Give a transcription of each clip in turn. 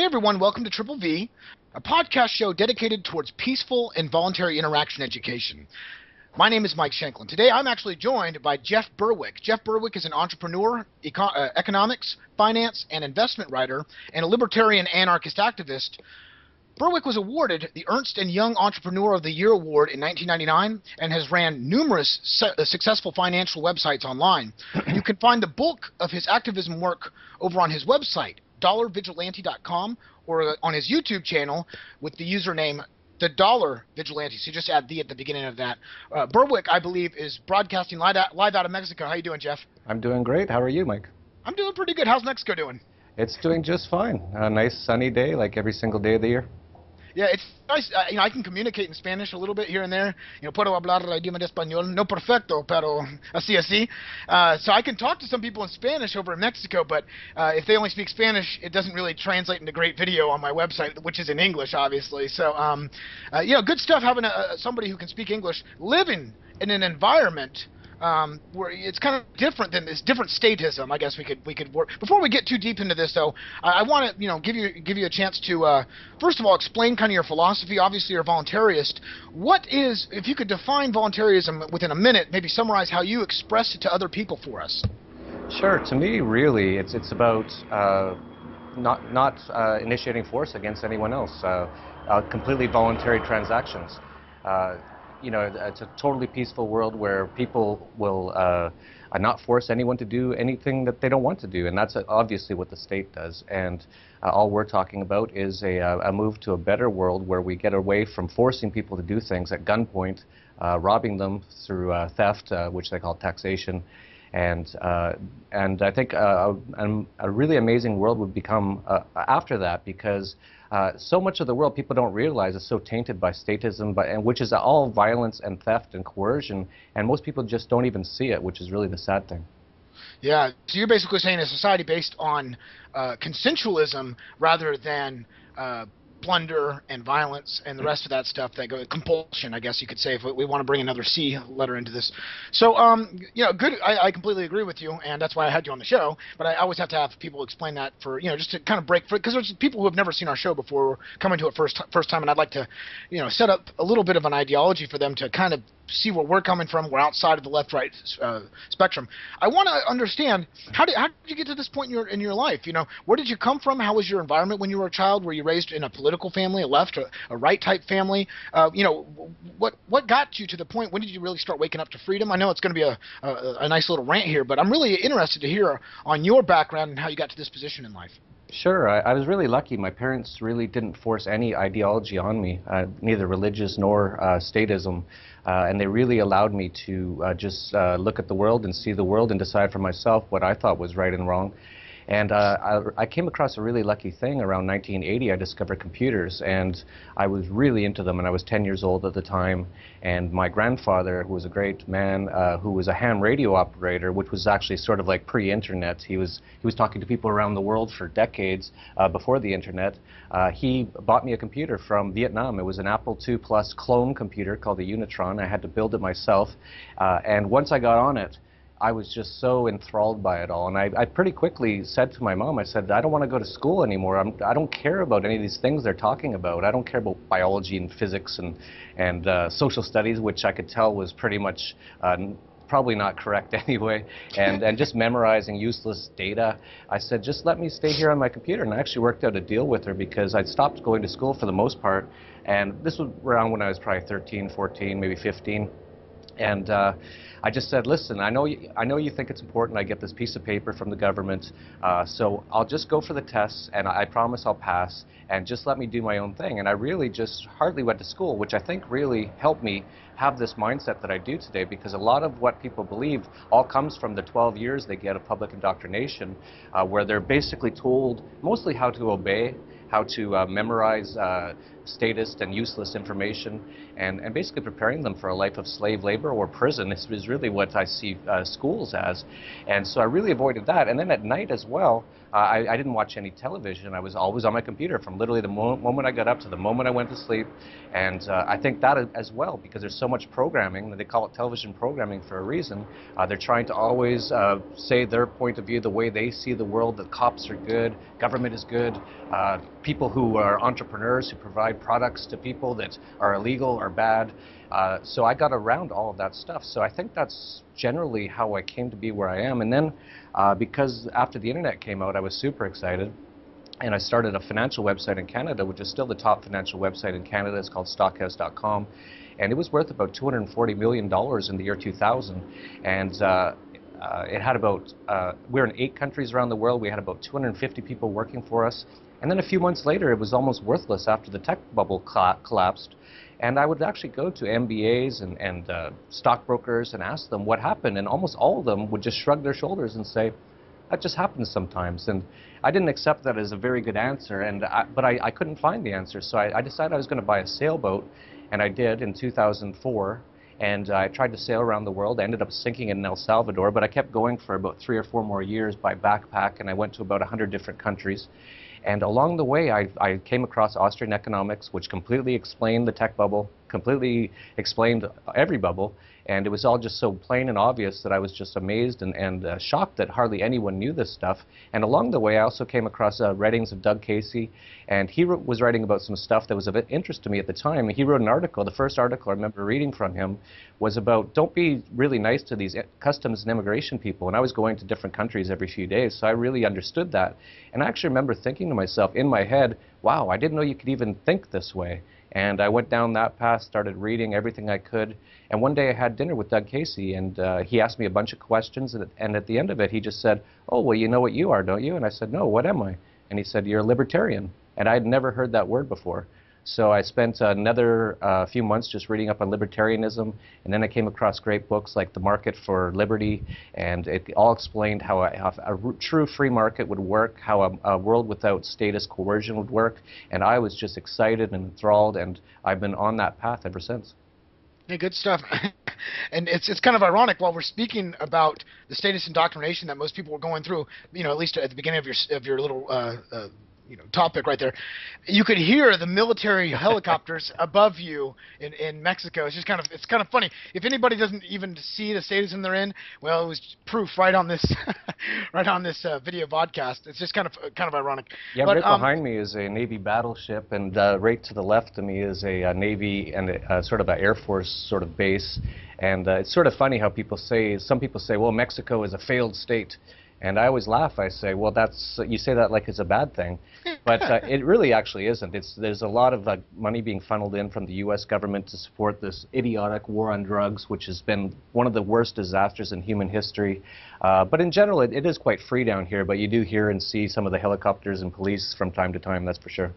Hey everyone, welcome to Triple V, a podcast show dedicated towards peaceful and voluntary interaction education. My name is Mike Shanklin. Today I'm actually joined by Jeff Berwick. Jeff Berwick is an entrepreneur, economics, finance, and investment writer, and a libertarian anarchist activist. Berwick was awarded the Ernst & Young Entrepreneur of the Year Award in 1999 and has ran numerous successful financial websites online. You can find the bulk of his activism work over on his website, dollarvigilante.com, or on his YouTube channel with the username The Dollar Vigilante. So you just add the at the beginning of that. Berwick, I believe, is broadcasting live out of Mexico. How you doing, Jeff? I'm doing great. How are you, Mike? I'm doing pretty good. How's Mexico doing? It's doing just fine. A nice sunny day, like every single day of the year. Yeah, it's nice. I can communicate in Spanish a little bit here and there. Puedo hablar el idioma de español, no perfecto, pero así. So I can talk to some people in Spanish over in Mexico, but if they only speak Spanish, it doesn't really translate into great video on my website, which is in English, obviously. So, good stuff having somebody who can speak English, living in an environment where it's kind of different than this different statism. I guess we could work. Before we get too deep into this, though, I want to give you a chance to first of all explain kind of your philosophy. Obviously, you're a voluntarist. What is, if you could define voluntarism within a minute, maybe summarize how you express it to other people for us? Sure. To me, really, it's about not initiating force against anyone else. Completely voluntary transactions. It's a totally peaceful world where people will not force anyone to do anything that they don't want to do, and that's obviously what the state does. And all we're talking about is a move to a better world where we get away from forcing people to do things at gunpoint, robbing them through theft, which they call taxation. And I think a really amazing world would become after that, because so much of the world people don't realize is so tainted by statism, and which is all violence and theft and coercion, and most people just don't even see it, which is really the sad thing. Yeah, so you're basically saying a society based on consensualism rather than plunder and violence and the rest of that stuff that goes compulsion, I guess you could say, if we want to bring another C letter into this. So, good. I completely agree with you, and that's why I had you on the show. But I always have to have people explain that for just to kind of break, because there's people who have never seen our show before coming to it first time, and I'd like to set up a little bit of an ideology for them to kind of see where we're coming from. We're outside of the left-right spectrum. I want to understand how did you get to this point in your life? Where did you come from? How was your environment when you were a child? Were you raised in a political family, a left or a right type family? What got you to the point? When did you really start waking up to freedom? I know it's going to be a nice little rant here, but I'm really interested to hear on your background and how you got to this position in life. Sure. I was really lucky. My parents really didn't force any ideology on me, neither religious nor statism, and they really allowed me to just look at the world and see the world and decide for myself what I thought was right and wrong. And I came across a really lucky thing around 1980. I discovered computers, and I was really into them, and I was 10 years old at the time. And my grandfather, who was a great man, who was a ham radio operator, which was actually sort of like pre-internet. He was talking to people around the world for decades before the internet. He bought me a computer from Vietnam. It was an Apple II Plus clone computer called the Unitron. I had to build it myself, and once I got on it, I was just so enthralled by it all, and I pretty quickly said to my mom, I said, I don't want to go to school anymore. I don't care about any of these things they're talking about. I don't care about biology and physics and social studies, which I could tell was pretty much probably not correct anyway, and just memorizing useless data. I said, just let me stay here on my computer, and I actually worked out a deal with her because I'd stopped going to school for the most part, and this was around when I was probably 13, 14, maybe 15. And I just said, listen, I know you think it's important I get this piece of paper from the government, so I'll just go for the tests, and I promise I'll pass, and just let me do my own thing. And I really just hardly went to school, which I think really helped me have this mindset that I do today, because a lot of what people believe all comes from the 12 years they get of public indoctrination, where they're basically told mostly how to obey, how to memorize statist and useless information, and basically preparing them for a life of slave labor or prison is really what I see schools as. And so I really avoided that. And then at night as well, I didn't watch any television. I was always on my computer from literally the moment I got up to the moment I went to sleep. And I think that as well, because there's so much programming, they call it television programming for a reason. They're trying to always say their point of view, the way they see the world, that cops are good, government is good, people who are entrepreneurs who provide products to people that are illegal are bad. So I got around all of that stuff. So I think that's generally how I came to be where I am. And then because after the internet came out, I was super excited. And I started a financial website in Canada, which is still the top financial website in Canada. It's called stockhouse.com. And it was worth about $240 million in the year 2000. And it had about, we're in 8 countries around the world. We had about 250 people working for us. And then a few months later, it was almost worthless after the tech bubble collapsed. And I would actually go to MBAs and stockbrokers and ask them what happened. And almost all of them would just shrug their shoulders and say, that just happens sometimes. And I didn't accept that as a very good answer, but I couldn't find the answer. So I decided I was going to buy a sailboat, and I did in 2004. And I tried to sail around the world. I ended up sinking in El Salvador, but I kept going for about 3 or 4 more years by backpack, and I went to about 100 different countries. And along the way, I came across Austrian economics, which completely explained the tech bubble, completely explained every bubble. And it was all just so plain and obvious that I was just amazed and shocked that hardly anyone knew this stuff. And along the way, I also came across writings of Doug Casey, and he was writing about some stuff that was of interest to me at the time. He wrote an article. The first article I remember reading from him was about, don't be really nice to these customs and immigration people. And I was going to different countries every few days, so I really understood that. And I actually remember thinking to myself in my head, wow, I didn't know you could even think this way. And I went down that path, started reading everything I could. And one day I had dinner with Doug Casey, and he asked me a bunch of questions. And at the end of it, he just said, oh, well, you know what you are, don't you? And I said, no, what am I? And he said, you're a libertarian. And I had never heard that word before. So I spent another few months just reading up on libertarianism, and then I came across great books like The Market for Liberty, and it all explained how a true free market would work, how a world without status coercion would work, and I was just excited and enthralled, and I've been on that path ever since. Yeah, good stuff. And it's kind of ironic, while we're speaking about the status indoctrination that most people were going through, at least at the beginning of your little topic right there, you could hear the military helicopters above you in Mexico. It's kind of funny. If anybody doesn't even see the statism they're in, well, it was proof right on this video podcast. It's just kind of ironic. Yeah, but, right behind me is a Navy battleship, and right to the left of me is a Navy and sort of an Air Force sort of base. And it's sort of funny how some people say, well, Mexico is a failed state. And I always laugh. I say, well, you say that like it's a bad thing. But it really actually isn't. There's a lot of money being funneled in from the U.S. government to support this idiotic war on drugs, which has been one of the worst disasters in human history. But in general, it is quite free down here. But you do hear and see some of the helicopters and police from time to time, that's for sure.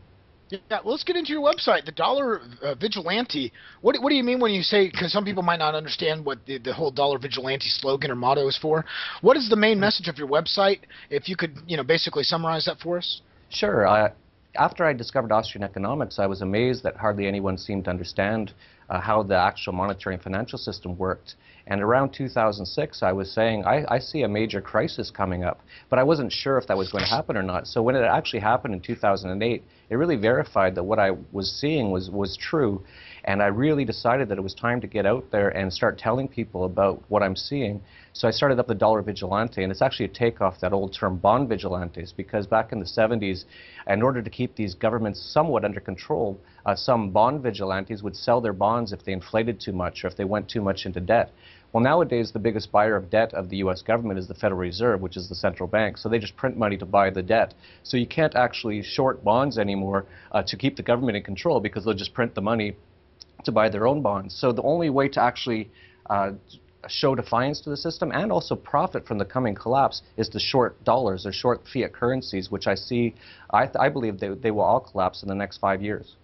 Yeah, well, let's get into your website, the Dollar Vigilante. What do you mean when you say, because some people might not understand what the whole Dollar Vigilante slogan or motto is for. What is the main message of your website? If you could, basically summarize that for us. Sure. After I discovered Austrian economics, I was amazed that hardly anyone seemed to understand how the actual monetary and financial system worked. And around 2006, I was saying, I see a major crisis coming up, but I wasn't sure if that was going to happen or not. So when it actually happened in 2008, it really verified that what I was seeing was true. And I really decided that it was time to get out there and start telling people about what I'm seeing. So I started up the Dollar Vigilante, and it's actually a takeoff that old term bond vigilantes, because back in the 70s, in order to keep these governments somewhat under control, some bond vigilantes would sell their bonds if they inflated too much or if they went too much into debt. Well, nowadays, the biggest buyer of debt of the U.S. government is the Federal Reserve, which is the central bank. So they just print money to buy the debt. So you can't actually short bonds anymore to keep the government in control, because they'll just print the money to buy their own bonds. So the only way to actually show defiance to the system and also profit from the coming collapse is to short dollars or short fiat currencies, which I believe they will all collapse in the next 5 years.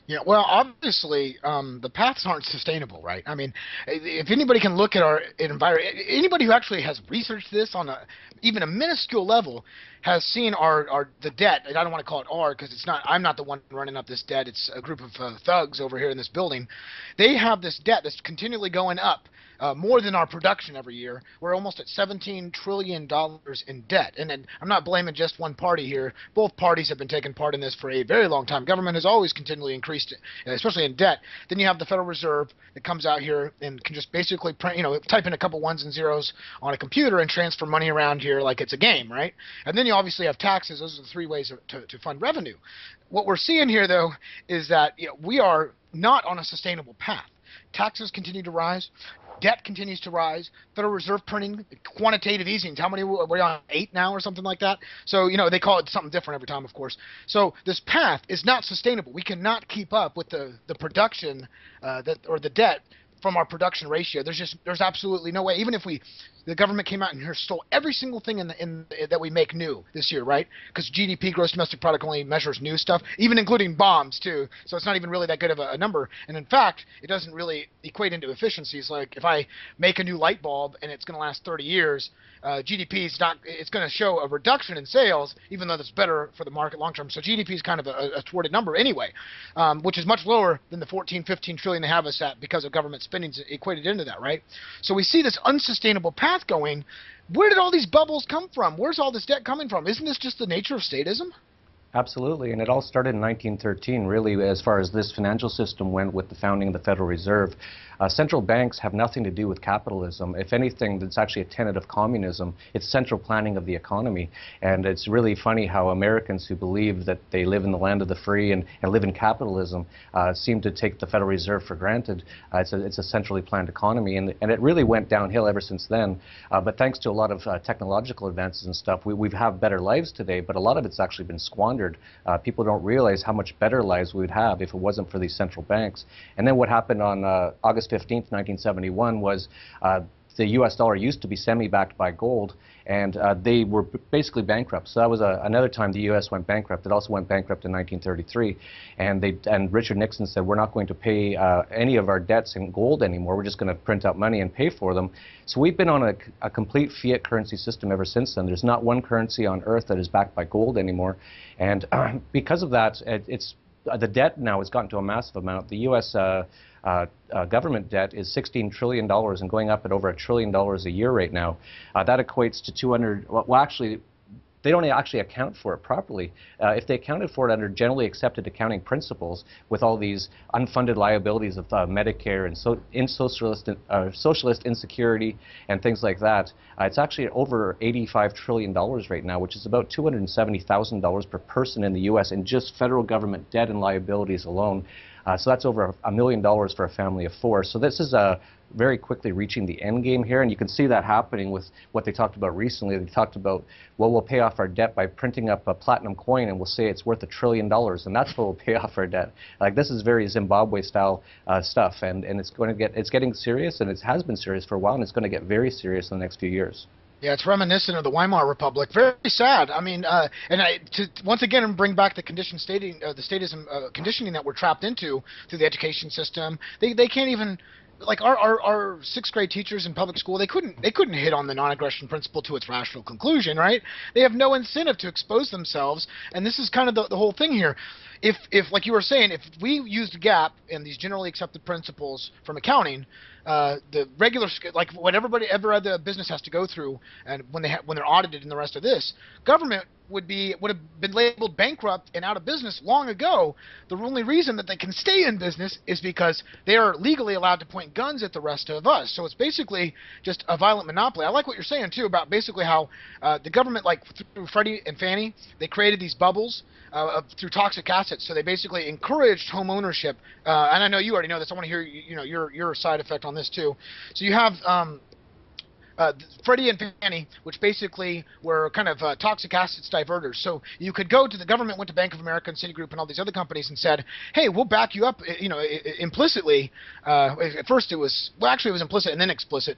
Yeah, well, obviously, the paths aren't sustainable, right? I mean, if anybody can look at our environment, anybody who actually has researched this on even a minuscule level has seen our the debt. And I don't want to call it our because it's not. I'm not the one running up this debt. It's a group of thugs over here in this building. They have this debt that's continually going up. More than our production every year. We're almost at $17 trillion in debt. And I'm not blaming just one party here. Both parties have been taking part in this for a very long time. Government has always continually increased it, especially in debt. Then you have the Federal Reserve that comes out here and can just basically print, type in a couple ones and zeros on a computer and transfer money around here like it's a game, right? And then you obviously have taxes. Those are the three ways to fund revenue. What we're seeing here, though, is that we are not on a sustainable path. Taxes continue to rise. Debt continues to rise. Federal Reserve printing, quantitative easing. How many are we on? 8 now or something like that? So, they call it something different every time, of course. So this path is not sustainable. We cannot keep up with the production or the debt from our production ratio. There's absolutely no way. Even if the government came out and here stole every single thing that we make new this year, right? Because GDP, gross domestic product, only measures new stuff, even including bombs too. So it's not even really that good of a number. And in fact, it doesn't really equate into efficiencies. Like if I make a new light bulb and it's going to last 30 years, GDP is not. It's going to show a reduction in sales, even though that's better for the market long term. So GDP is kind of a thwarted number anyway, which is much lower than the 14-15 trillion they have us at because of government spending equated into that, right? So we see this unsustainable path going. Where did all these bubbles come from? Where's all this debt coming from? Isn't this just the nature of statism? Absolutely, and it all started in 1913, really, as far as this financial system went with the founding of the Federal Reserve. Central banks have nothing to do with capitalism. If anything, it's actually a tenet of communism. It's central planning of the economy. And it's really funny how Americans who believe that they live in the land of the free and live in capitalism seem to take the Federal Reserve for granted. It's a centrally planned economy, and it really went downhill ever since then. But thanks to a lot of technological advances and stuff, we have better lives today, but a lot of it's actually been squandered. People don't realize how much better lives we would have if it wasn't for these central banks. And then what happened on August 15th, 1971 was the U.S. dollar used to be semi-backed by gold, and they were basically bankrupt. So that was another time the U.S. went bankrupt. It also went bankrupt in 1933, and Richard Nixon said, we're not going to pay any of our debts in gold anymore. We're just going to print out money and pay for them. So we've been on a complete fiat currency system ever since then. There's not one currency on earth that is backed by gold anymore, and because of that, the debt now has gotten to a massive amount. The U.S. Government debt is $16 trillion and going up at over $1 trillion a year right now. That equates to 200, well actually, they don't actually account for it properly. If they accounted for it under generally accepted accounting principles with all these unfunded liabilities of Medicare and socialist insecurity and things like that, it's actually over $85 trillion right now, which is about $270,000 per person in the U.S. in just federal government debt and liabilities alone. So that's over $1 million for a family of 4. So this is very quickly reaching the end game here, and you can see that happening with what they talked about recently. They talked about, well, we'll pay off our debt by printing up a platinum coin, and we'll say it's worth $1 trillion, and that's what we'll pay off our debt. Like, this is very Zimbabwe-style stuff, and it's getting serious, and it has been serious for a while, and it's going to get very serious in the next few years. Yeah, it's reminiscent of the Weimar Republic. Very sad. I mean, to once again bring back the statism conditioning that we're trapped into through the education system. They can't even, like our 6th grade teachers in public school, they couldn't hit on the non-aggression principle to its rational conclusion, right? They have no incentive to expose themselves, and this is kind of the whole thing here. If like you were saying, if we used GAAP and these generally accepted principles from accounting, the regular, like what every other business has to go through, and when they're audited and the rest of this, government would have been labeled bankrupt and out of business long ago. The only reason that they can stay in business is because they are legally allowed to point guns at the rest of us. So it's basically just a violent monopoly. I like what you're saying too about basically how the government, like through Freddie and Fannie, they created these bubbles through toxic assets. So they basically encouraged home ownership. And I know you already know this. I want to hear your side effect on this too. So you have Freddie and Fannie, which basically were kind of toxic assets diverters. So you could go to the government, went to Bank of America and Citigroup and all these other companies and said, hey, we'll back you up, implicitly. At first it was, well, actually it was implicit and then explicit.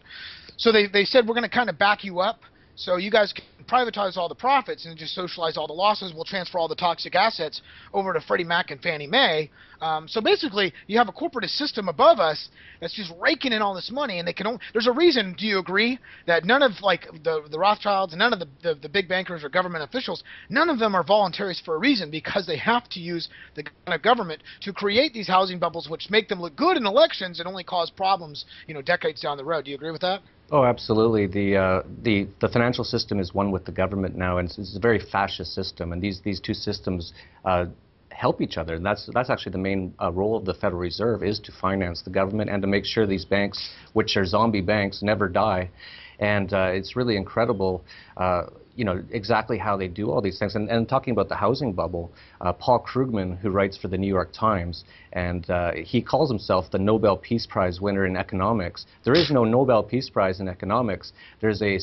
So they said, we're going to kind of back you up. So you guys can privatize all the profits and just socialize all the losses. We'll transfer all the toxic assets over to Freddie Mac and Fannie Mae. So basically, you have a corporatist system above us that's just raking in all this money, and they can only, there's a reason, do you agree, that none of like the Rothschilds and none of the big bankers or government officials, none of them are voluntarists for a reason, because they have to use the kind of government to create these housing bubbles which make them look good in elections and only cause problems, decades down the road. Do you agree with that? Oh, absolutely. The financial system is one with the government now, and it's a very fascist system. And these two systems help each other. And that's actually the main role of the Federal Reserve, is to finance the government and to make sure these banks, which are zombie banks, never die. And it's really incredible, exactly how they do all these things. And talking about the housing bubble, Paul Krugman, who writes for the New York Times, and he calls himself the Nobel Peace Prize winner in economics. There is no Nobel Peace Prize in economics. There's a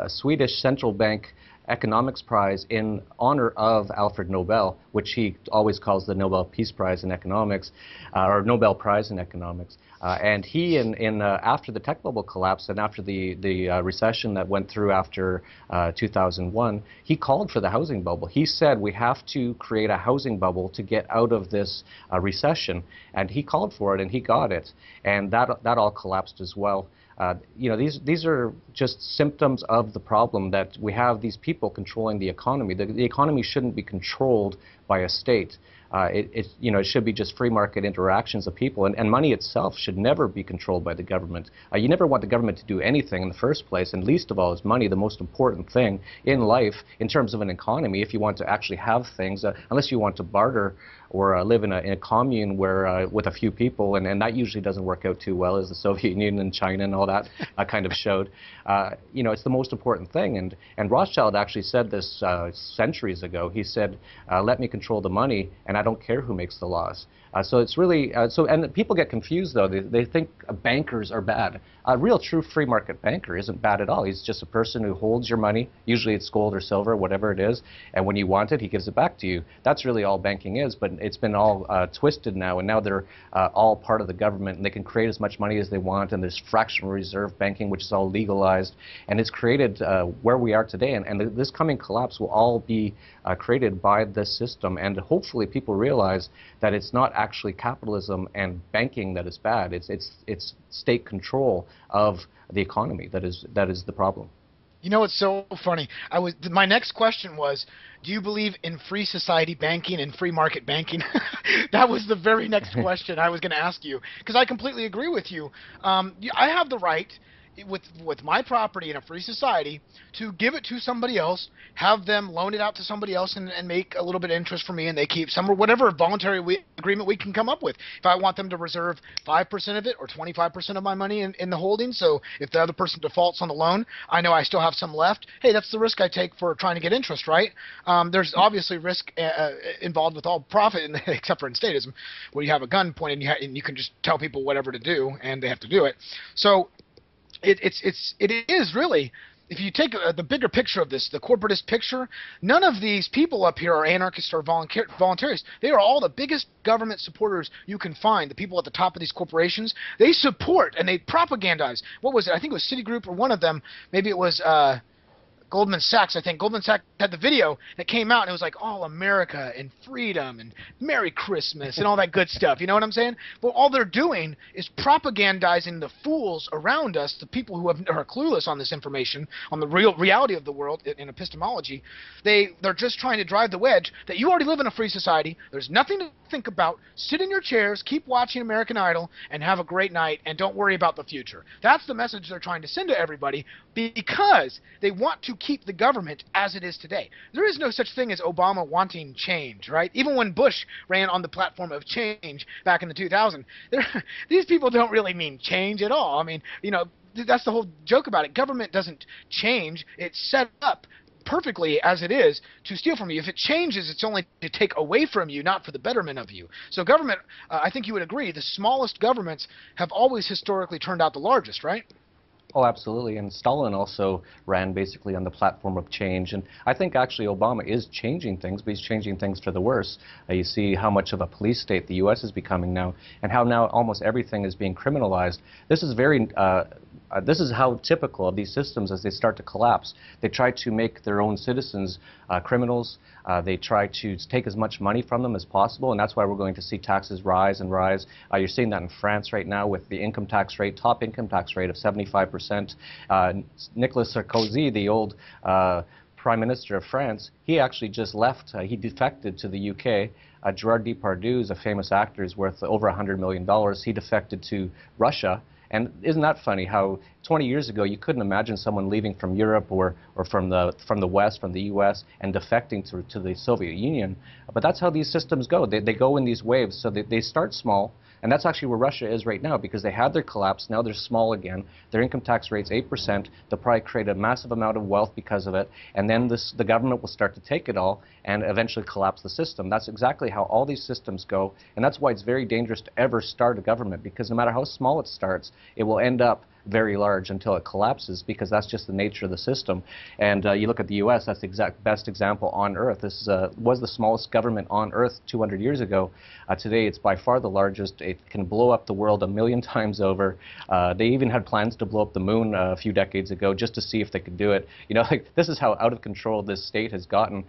Swedish central bank economics prize in honor of Alfred Nobel, which he always calls the Nobel Peace Prize in economics, or Nobel Prize in economics. And he, after the tech bubble collapsed and after the recession that went through after 2001, he called for the housing bubble. He said we have to create a housing bubble to get out of this recession, and he called for it, and he got it, and that all collapsed as well. These are just symptoms of the problem, that we have these people controlling the economy. The economy shouldn't be controlled by a state. It should be just free market interactions of people, and money itself should never be controlled by the government. You never want the government to do anything in the first place, and least of all is money, the most important thing in life in terms of an economy, if you want to actually have things, unless you want to barter or live in a commune where with a few people, and that usually doesn't work out too well, as the Soviet Union and China and all that kind of showed. It's the most important thing, and Rothschild actually said this centuries ago. He said, let me control the money, and I don't care who makes the laws. So it's really, and people get confused though. They think bankers are bad. A real true free market banker isn't bad at all. He's just a person who holds your money, usually it's gold or silver, whatever it is, and when you want it, he gives it back to you. That's really all banking is, but it's been all twisted now, and now they're all part of the government, and they can create as much money as they want, and there's fractional reserve banking, which is all legalized, and it's created where we are today, and this coming collapse will all be created by this system, and hopefully people realize that it's not actually capitalism and banking that is bad. It's state control of the economy that is the problem. You know, it's so funny. My next question was, do you believe in free society banking and free market banking? That was the very next question I was going to ask you, because I completely agree with you. I have the right, with my property in a free society, to give it to somebody else, have them loan it out to somebody else, and make a little bit of interest for me, and they keep some, or whatever voluntary agreement we can come up with. If I want them to reserve 5% of it or 25% of my money in the holdings, so if the other person defaults on the loan, I know I still have some left. Hey, that's the risk I take for trying to get interest, right? There's obviously risk involved with all profit, except for in statism, where you have a gun pointed and you can just tell people whatever to do, and they have to do it. So it is really, if you take the bigger picture of this, the corporatist picture, none of these people up here are anarchists or voluntarists. They are all the biggest government supporters you can find. The people at the top of these corporations, they support and they propagandize. What was it? I think it was Citigroup or one of them. Maybe it was Goldman Sachs, I think. Goldman Sachs had the video that came out, and it was like, all America and freedom and Merry Christmas and all that good stuff. You know what I'm saying? Well, all they're doing is propagandizing the fools around us, the people who are clueless on this information, on the real reality of the world in epistemology. They're just trying to drive the wedge that you already live in a free society. There's nothing to think about. Sit in your chairs, keep watching American Idol, and have a great night, and don't worry about the future. That's the message they're trying to send to everybody, because they want to keep the government as it is today. There is no such thing as Obama wanting change, right? Even when Bush ran on the platform of change back in the 2000s, these people don't really mean change at all. I mean, that's the whole joke about it. Government doesn't change. It's set up perfectly as it is to steal from you. If it changes, it's only to take away from you, not for the betterment of you. So government, I think you would agree, the smallest governments have always historically turned out the largest, right? Oh, absolutely. And Stalin also ran basically on the platform of change. And I think actually Obama is changing things, but he's changing things for the worse. You see how much of a police state the U.S. is becoming now, and how now almost everything is being criminalized. This is very This is how typical of these systems as they start to collapse. They try to make their own citizens criminals. They try to take as much money from them as possible, and that's why we're going to see taxes rise and rise. You're seeing that in France right now with the income tax rate, top income tax rate of 75%. Nicolas Sarkozy, the old Prime Minister of France, he actually just left. He defected to the UK. Gerard Depardieu is a famous actor, is worth over $100 million. He defected to Russia. And isn't that funny how 20 years ago you couldn't imagine someone leaving from Europe or from the West, from the US, and defecting to the Soviet Union. But that's how these systems go. They go in these waves. So they start small. And that's actually where Russia is right now, because they had their collapse. Now they're small again. Their income tax rate's 8%. They'll probably create a massive amount of wealth because of it. And then the government will start to take it all and eventually collapse the system. That's exactly how all these systems go. And that's why it's very dangerous to ever start a government, because no matter how small it starts, it will end up very large until it collapses, because that's just the nature of the system. And you look at the US, that's the exact best example on earth. This was the smallest government on earth 200 years ago. Today it's by far the largest. It can blow up the world 1,000,000 times over. They even had plans to blow up the moon a few decades ago just to see if they could do it. You know, like, this is how out of control this state has gotten.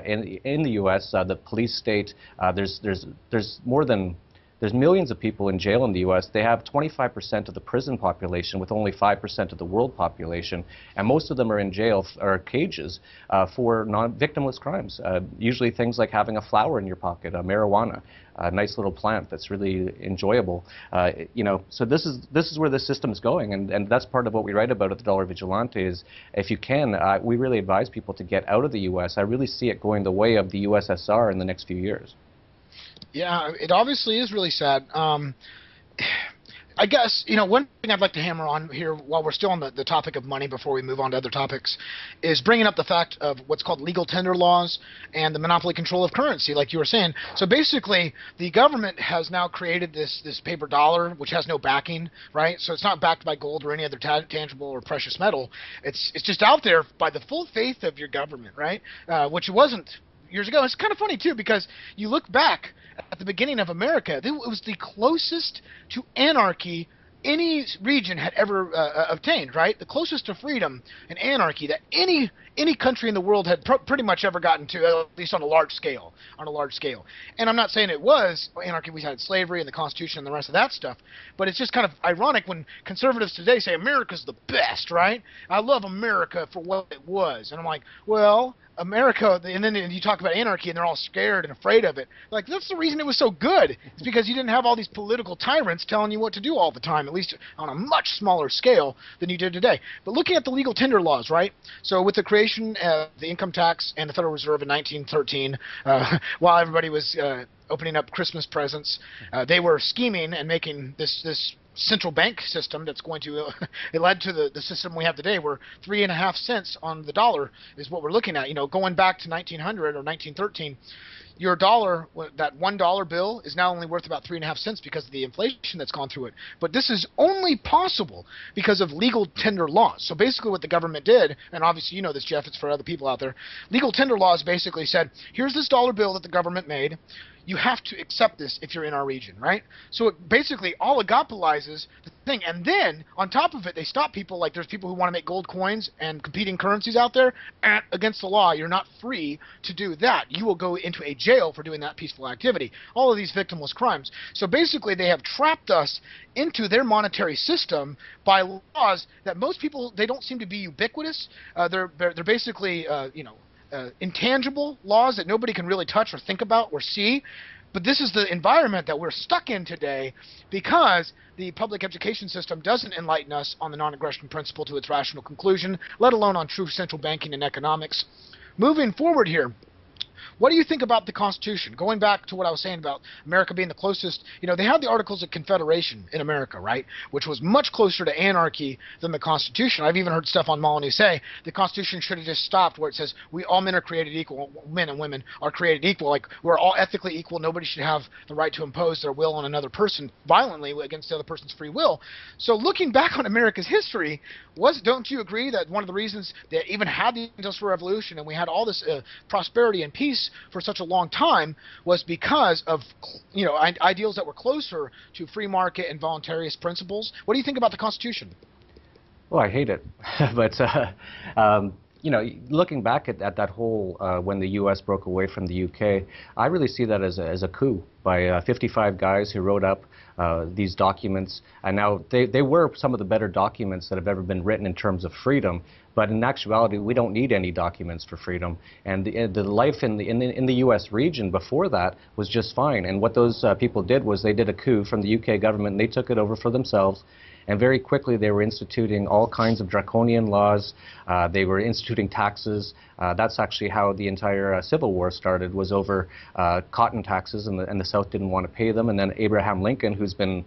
In the US, the police state, there's millions of people in jail in the U.S. They have 25% of the prison population with only 5% of the world population. And most of them are in jail or cages for victimless crimes. Usually things like having a flower in your pocket, marijuana, a nice little plant that's really enjoyable. You know, so this is where the system is going. And that's part of what we write about at the Dollar Vigilante is, if you can, we really advise people to get out of the U.S. I really see it going the way of the USSR in the next few years. Yeah, it obviously is really sad. I guess, you know, one thing I'd like to hammer on here while we're still on the topic of money before we move on to other topics is bringing up the fact of what's called legal tender laws and the monopoly control of currency, like you were saying. So basically, the government has now created this paper dollar, which has no backing, right? So it's not backed by gold or any other tangible or precious metal. It's just out there by the full faith of your government, right? Which it wasn't years ago. It's kind of funny, too, because you look back at the beginning of America, it was the closest to anarchy any region had ever obtained, right? The closest to freedom and anarchy that any country in the world had pretty much ever gotten to, at least on a large scale. And I'm not saying it was anarchy. We had slavery and the Constitution and the rest of that stuff, but it's just kind of ironic when conservatives today say America's the best, right? I love America for what it was. And I'm like, well, America, and then you talk about anarchy and they're all scared and afraid of it. Like, that's the reason it was so good. It's because you didn't have all these political tyrants telling you what to do all the time, at least on a much smaller scale than you did today. But looking at the legal tender laws, right? So with the creation of the income tax and the Federal Reserve in 1913, while everybody was opening up Christmas presents, they were scheming and making this central bank system that's going to it led to the system we have today, where 3.5 cents on the dollar is what we're looking at. You know, going back to 1900 or 1913, your dollar, that $1 bill, is now only worth about 3.5 cents because of the inflation that's gone through it. But this is only possible because of legal tender laws. So basically what the government did, and obviously you know this, Jeff, it's for other people out there, legal tender laws basically said, here's this dollar bill that the government made. You have to accept this if you're in our region, right? So it basically oligopolizes the thing. And then, on top of it, they stop people, like there's people who want to make gold coins and competing currencies out there against the law. You're not free to do that. You will go into a jail for doing that peaceful activity. All of these victimless crimes. So basically, they have trapped us into their monetary system by laws that most people, they don't seem to be ubiquitous. They're basically, intangible laws that nobody can really touch or think about or see. But this is the environment that we're stuck in today because the public education system doesn't enlighten us on the non-aggression principle to its rational conclusion, let alone on true central banking and economics. Moving forward here, what do you think about the Constitution? Going back to what I was saying about America being the closest, you know, they had the Articles of Confederation in America, right, which was much closer to anarchy than the Constitution. I've even heard stuff on Molyneux say the Constitution should have just stopped where it says all men are created equal, men and women are created equal, like we're all ethically equal, nobody should have the right to impose their will on another person violently against the other person's free will. So looking back on America's history, don't you agree that one of the reasons they even had the Industrial Revolution and we had all this prosperity and peace for such a long time was because of, you know, ideals that were closer to free market and voluntarist principles? What do you think about the Constitution? Oh, I hate it. But, you know, looking back at that whole, when the U.S. broke away from the U.K., I really see that as a coup by 55 guys who wrote up these documents. And now they were some of the better documents that have ever been written in terms of freedom. But in actuality, we don't need any documents for freedom. And the life in the U.S. region before that was just fine. And what those people did was they did a coup from the U.K. government, and they took it over for themselves. And very quickly, they were instituting all kinds of draconian laws. They were instituting taxes. That's actually how the entire Civil War started, was over cotton taxes, and the South didn't want to pay them. And then Abraham Lincoln, who's been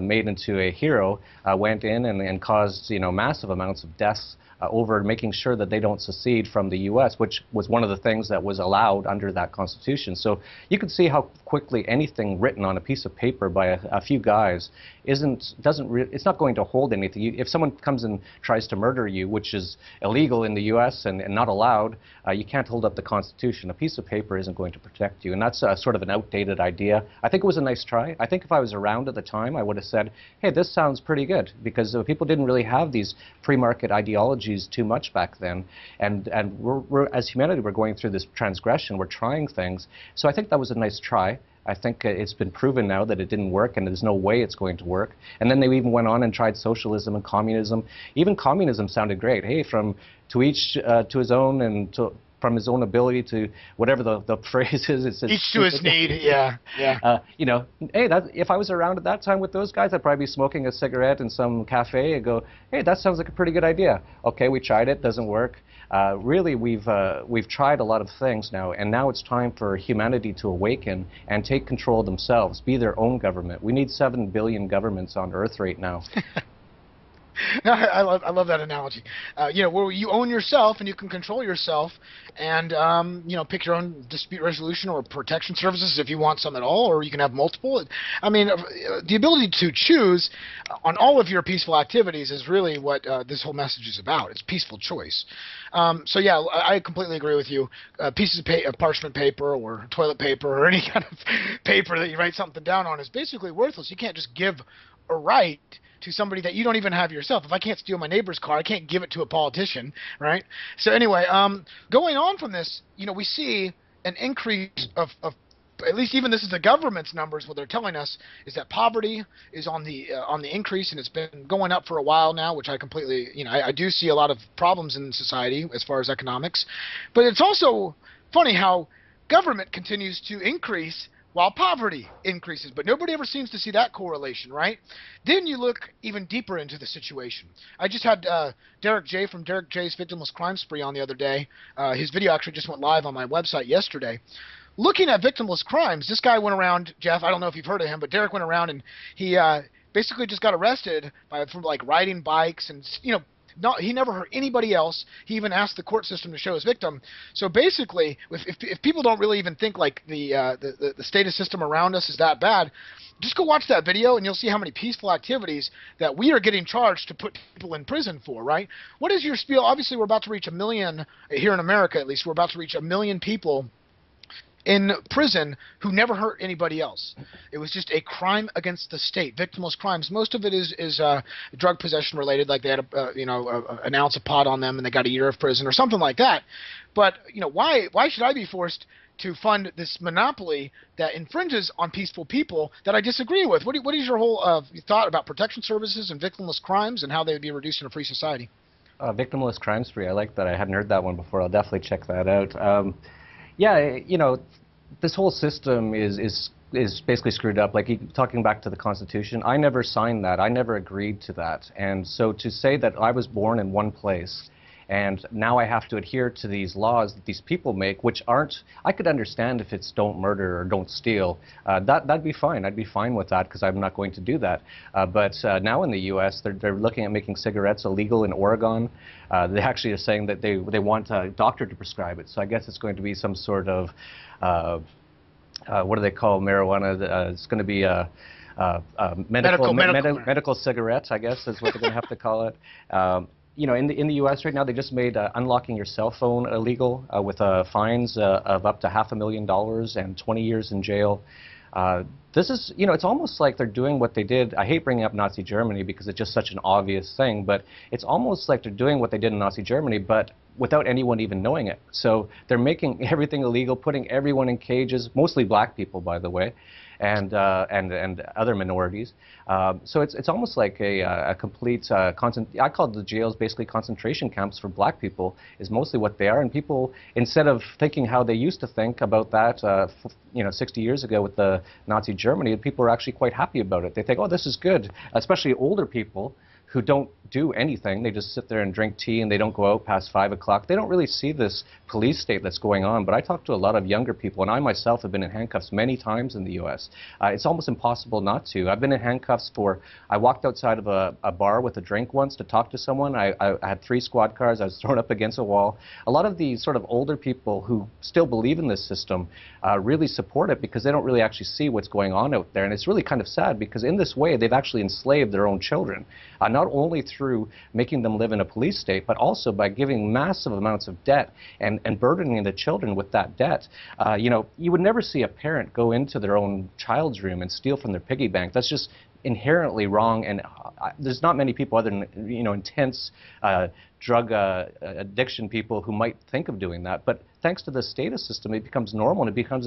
made into a hero, went in and caused, you know, massive amounts of deaths over making sure that they don't secede from the U.S., which was one of the things that was allowed under that Constitution. So you can see how quickly anything written on a piece of paper by a few guys it's not going to hold anything. If someone comes and tries to murder you, which is illegal in the U.S. and not allowed, you can't hold up the Constitution. A piece of paper isn't going to protect you, and that's sort of an outdated idea. I think it was a nice try. I think if I was around at the time, I would have said, hey, this sounds pretty good, because people didn't really have these free market ideologies too much back then, and we're as humanity, we're going through this transgression. We're trying things, so I think that was a nice try. I think it's been proven now that it didn't work, and there's no way it's going to work. And then they even went on and tried socialism and communism. Even communism sounded great. Hey, to each to his own, and from his own ability to whatever the phrase is. It's each to his need. Yeah, yeah. You know, hey, if I was around at that time with those guys, I'd probably be smoking a cigarette in some cafe and go, hey, that sounds like a pretty good idea. Okay, we tried it, doesn't work. Really, we've tried a lot of things now, and now it's time for humanity to awaken and take control themselves, be their own government. We need 7 billion governments on Earth right now. No, I love that analogy. You know, where you own yourself and you can control yourself, and you know, pick your own dispute resolution or protection services if you want some at all, or you can have multiple. I mean, the ability to choose on all of your peaceful activities is really what this whole message is about. It's peaceful choice. So yeah, I completely agree with you. Pieces of parchment paper or toilet paper or any kind of paper that you write something down on is basically worthless. You can't just give a right to somebody that you don't even have yourself. If I can't steal my neighbor's car, I can't give it to a politician, right? So anyway, going on from this, you know, we see an increase of at least even this is the government's numbers. What they're telling us is that poverty is on the increase, and it's been going up for a while now, which I completely, you know, I do see a lot of problems in society as far as economics. But it's also funny how government continues to increase while poverty increases, but nobody ever seems to see that correlation, right? Then you look even deeper into the situation. I just had Derek J. from Derek J's Victimless Crime Spree on the other day. His video actually just went live on my website yesterday. Looking at victimless crimes, this guy went around, Jeff, I don't know if you've heard of him, but Derek went around and he basically just got arrested for like riding bikes and, you know, he never hurt anybody else. He even asked the court system to show his victim. So basically, if people don't really even think like the status system around us is that bad, just go watch that video and you'll see how many peaceful activities that we are getting charged to put people in prison for, right? What is your spiel? Obviously, we're about to reach 1 million, here in America at least, we're about to reach 1 million people in prison who never hurt anybody else. It was just a crime against the state, victimless crimes. Most of it is drug possession related, like they had an ounce of pot on them and they got a year of prison or something like that. But you know, why should I be forced to fund this monopoly that infringes on peaceful people that I disagree with? What is your whole thought about protection services and victimless crimes and how they would be reduced in a free society? Victimless crime spree. I like that. I hadn't heard that one before. I'll definitely check that out. Yeah, you know, this whole system is basically screwed up. Like, talking back to the Constitution, I never signed that. I never agreed to that. And so to say that I was born in one place and now I have to adhere to these laws that these people make, which aren't, I could understand if it's don't murder or don't steal. That'd be fine. I'd be fine with that because I'm not going to do that. But now in the U.S., they're looking at making cigarettes illegal in Oregon. They actually are saying that they want a doctor to prescribe it. So I guess it's going to be some sort of, what do they call marijuana? It's going to be a medical cigarette, I guess is what they're going to have to call it. You know, in the U.S. right now, they just made unlocking your cell phone illegal with fines of up to $500,000 and 20 years in jail. This is, you know, it's almost like they're doing what they did. I hate bringing up Nazi Germany because it's just such an obvious thing, but it's almost like they're doing what they did in Nazi Germany, but without anyone even knowing it. So they're making everything illegal, putting everyone in cages, mostly black people, by the way, and other minorities. So it's almost like a complete I call the jails basically concentration camps for black people is mostly what they are. And people, instead of thinking how they used to think about that, you know, 60 years ago with the Nazi Germany, people are actually quite happy about it. They think, oh, this is good, especially older people who don't do anything. They just sit there and drink tea and they don't go out past 5 o'clock. They don't really see this police state that's going on. But I talk to a lot of younger people, and I myself have been in handcuffs many times in the U.S. It's almost impossible not to. I've been in handcuffs I walked outside of a bar with a drink once to talk to someone. I had 3 squad cars. I was thrown up against a wall. A lot of these sort of older people who still believe in this system really support it because they don't really actually see what's going on out there. And it's really kind of sad because in this way, they've actually enslaved their own children, not only through making them live in a police state, but also by giving massive amounts of debt and burdening the children with that debt. You know, you would never see a parent go into their own child's room and steal from their piggy bank. That's just inherently wrong, and there's not many people other than, you know, intense drug addiction people who might think of doing that. But thanks to the status system, it becomes normal and it becomes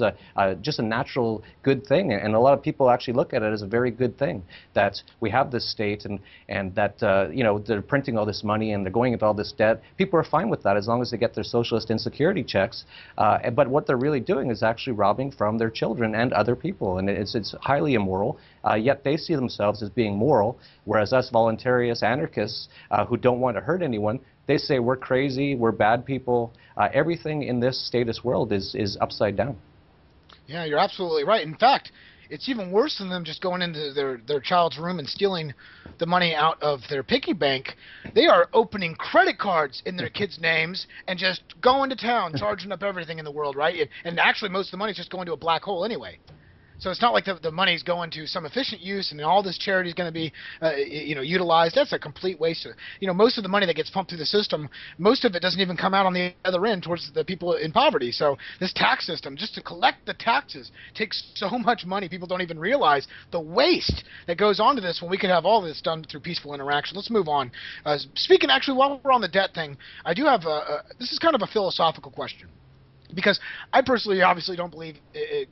just a natural good thing. And a lot of people actually look at it as a very good thing that we have this state and that, you know, they're printing all this money and they're going into all this debt. People are fine with that as long as they get their socialist insecurity checks. But what they're really doing is actually robbing from their children and other people. And it's highly immoral, yet they see themselves as being moral, whereas us voluntarists, anarchists who don't want to hurt anyone, they say we're crazy, we're bad people. Everything in this status world is upside down. Yeah, you're absolutely right. In fact, it's even worse than them just going into their child's room and stealing the money out of their piggy bank. They are opening credit cards in their kids' names and just going to town, charging up everything in the world, right? And actually, most of the money's just going to a black hole anyway. So it's not like the money's going to some efficient use and all this charity is going to be, you know, utilized. That's a complete waste. You know, most of the money that gets pumped through the system, most of it doesn't even come out on the other end towards the people in poverty. So this tax system, just to collect the taxes, takes so much money. People don't even realize the waste that goes on to this when we could have all this done through peaceful interaction. Let's move on. Speaking, actually, while we're on the debt thing, I do have this is kind of a philosophical question. Because I personally obviously don't believe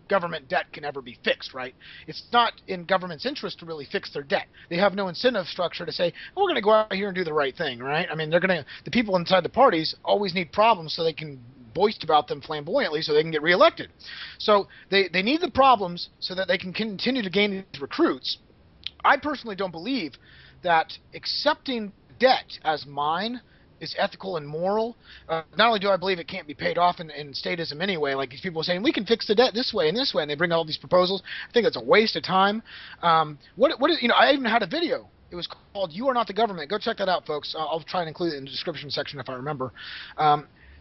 government debt can ever be fixed, right? It's not in government's interest to really fix their debt. They have no incentive structure to say, oh, we're going to go out here and do the right thing, right? I mean, the people inside the parties always need problems so they can boast about them flamboyantly so they can get reelected. So they need the problems so that they can continue to gain these recruits. I personally don't believe that accepting debt as mine is ethical and moral. Not only do I believe it can't be paid off in statism anyway, like these people are saying, we can fix the debt this way, and they bring all these proposals. I think it's a waste of time. What is, you know, I even had a video. It was called You Are Not the Government. Go check that out, folks. I'll try and include it in the description section if I remember.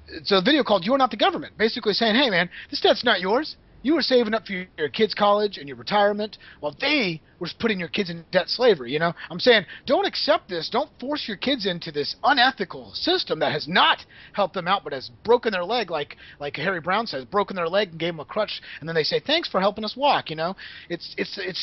It's a video called You Are Not the Government, basically saying, hey, man, this debt's not yours. You were saving up for your kids' college and your retirement while they were putting your kids in debt slavery, you know? I'm saying don't accept this. Don't force your kids into this unethical system that has not helped them out but has broken their leg, like Harry Brown says, broken their leg and gave them a crutch, and then they say, thanks for helping us walk, you know? It's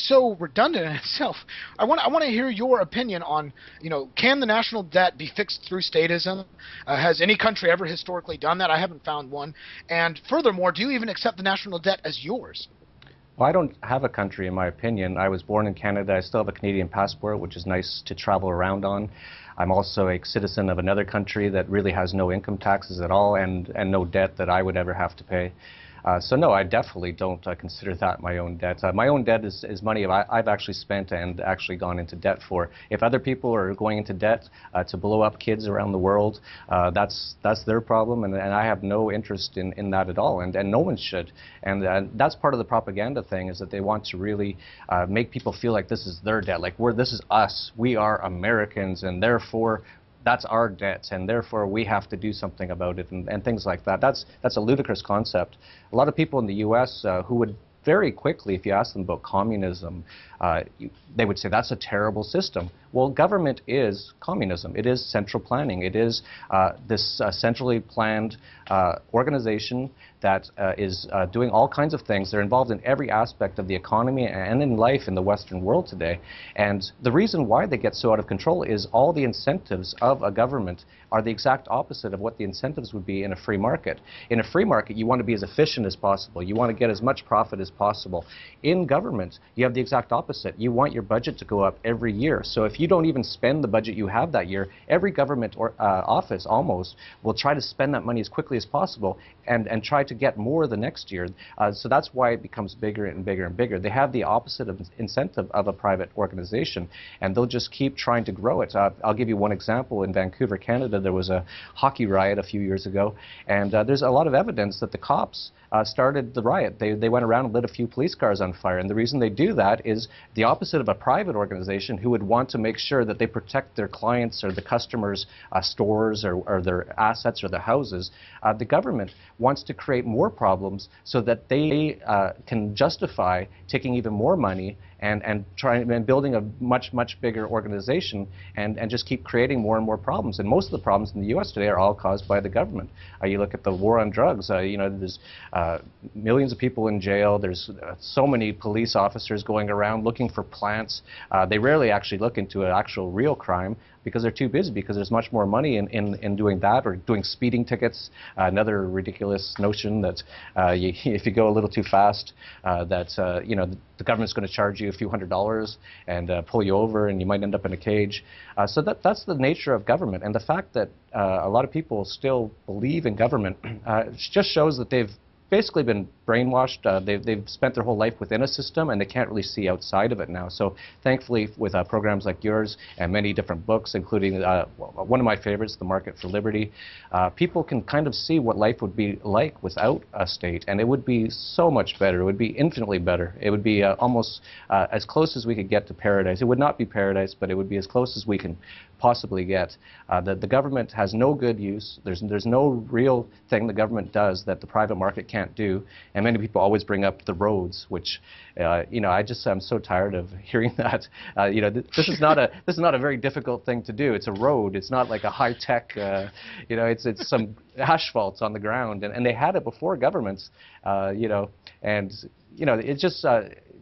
so redundant in itself. I want to hear your opinion on, you know, can the national debt be fixed through statism? Has any country ever historically done that? I haven't found one. And furthermore, do you even accept the national debt as yours? Well, I don't have a country, in my opinion. I was born in Canada. I still have a Canadian passport, which is nice to travel around on. I'm also a citizen of another country that really has no income taxes at all and no debt that I would ever have to pay. So no, I definitely don't consider that my own debt. My own debt is money I've actually spent and actually gone into debt for. If other people are going into debt to blow up kids around the world, that's their problem, and I have no interest in that at all, and no one should. And that's part of the propaganda thing, is that they want to really make people feel like this is their debt, like this is us, we are Americans, and therefore that's our debt, and therefore we have to do something about it, and things like that. That's a ludicrous concept. A lot of people in the U.S. Who would very quickly, if you ask them about communism, they would say that's a terrible system. Well, government is communism. It is central planning. It is this centrally planned organization that is doing all kinds of things. They're involved in every aspect of the economy and in life in the Western world today. And the reason why they get so out of control is all the incentives of a government are the exact opposite of what the incentives would be in a free market. In a free market, you want to be as efficient as possible. You want to get as much profit as possible. In government, you have the exact opposite. You want your budget to go up every year. So if you don't even spend the budget you have that year, every government or office almost will try to spend that money as quickly as possible and try to get more the next year. So that's why it becomes bigger and bigger and bigger. They have the opposite of incentive of a private organization, and they'll just keep trying to grow it. I'll give you one example. In Vancouver, Canada, there was a hockey riot a few years ago, and there's a lot of evidence that the cops started the riot. They went around and lit a few police cars on fire, and the reason they do that is the opposite of a private organization who would want to make sure that they protect their clients or the customers' stores or their assets or their houses. The government wants to create more problems so that they can justify taking even more money and building a much bigger organization and just keep creating more and more problems. And most of the problems in the U.S. today are all caused by the government. You look at the war on drugs. There's millions of people in jail. There's so many police officers going around looking for plants. They rarely actually look into an actual real crime because they're too busy, because there's much more money in doing that, or doing speeding tickets. Another ridiculous notion that if you go a little too fast, the government's going to charge you a few $100s and pull you over, and you might end up in a cage. So that's the nature of government, and the fact that a lot of people still believe in government just shows that they've basically been brainwashed. They've spent their whole life within a system, and they can't really see outside of it now. So thankfully, with programs like yours and many different books, including one of my favorites, The Market for Liberty, people can kind of see what life would be like without a state, and it would be so much better. It would be infinitely better. It would be almost as close as we could get to paradise. It would not be paradise, but it would be as close as we can possibly get. The government has no good use. There's no real thing the government does that the private market can't do. And many people always bring up the roads, which I'm so tired of hearing that. This is not a very difficult thing to do. It's a road. It's not like a high tech. It's some asphalt on the ground, and they had it before governments. It just.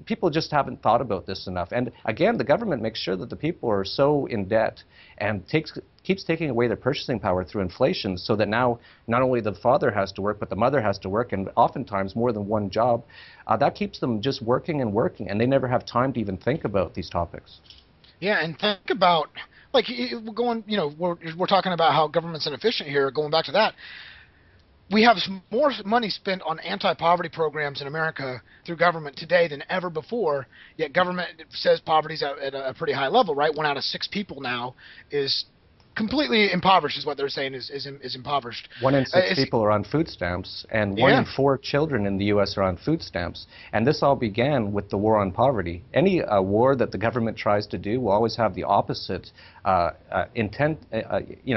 People just haven't thought about this enough. And again, the government makes sure that the people are so in debt and keeps taking away their purchasing power through inflation, so that now not only the father has to work, but the mother has to work, and oftentimes more than one job. That keeps them just working and working, and they never have time to even think about these topics. Yeah, and think about, like, we're talking about how government's inefficient here, going back to that. We have more money spent on anti-poverty programs in America through government today than ever before, yet government says poverty's at a pretty high level, right? 1 out of 6 people now is completely impoverished, is what they're saying, is impoverished. 1 in 6 people are on food stamps, and 1 in 4 children in the U.S. are on food stamps. And this all began with the war on poverty. Any war that the government tries to do will always have the opposite